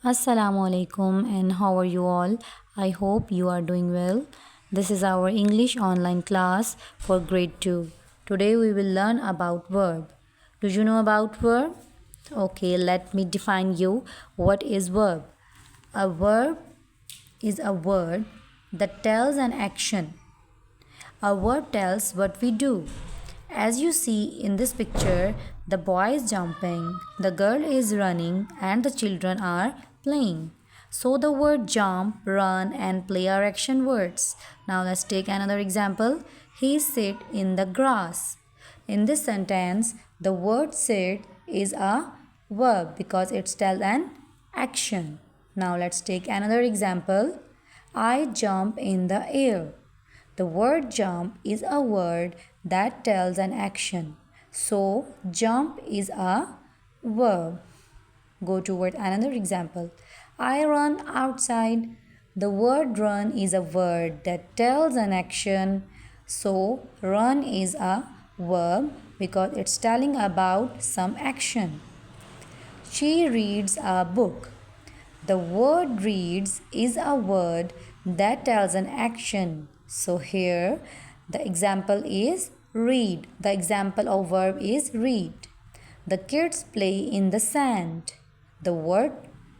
Assalamu alaikum and how are you all? I hope you are doing well. This is our English online class for grade 2. Today we will learn about verb. Do you know about verb? Okay, let me define you what is verb. A verb is a word that tells an action. A verb tells what we do. As you see in this picture, the boy is jumping, the girl is running, and the children are playing. So the word jump, run, and play are action words. Now let's take another example. He sit in the grass. In this sentence, the word sit is a verb because it tells an action. Now let's take another example. I jump in the air. The word jump is a word that tells an action. So, jump is a verb. Go toward another example. I run outside. The word run is a word that tells an action. So, run is a verb because it's telling about some action. She reads a book. The word reads is a word that tells an action. So here the example is read. The example of verb is read. The kids play in the sand. The word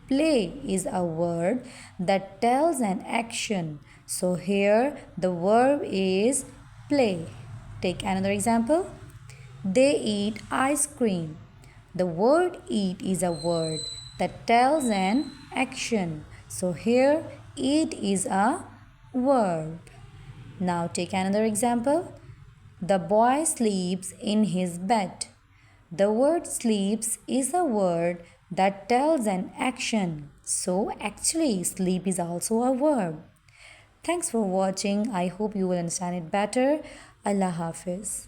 play is a word that tells an action. So here the verb is play. Take another example. They eat ice cream. The word eat is a word that tells an action. So here eat is a verb. Now take another example. The boy sleeps in his bed. The word sleeps is a word that tells an action. So actually sleep is also a verb. Thanks for watching. I hope you will understand it better. Allah Hafiz.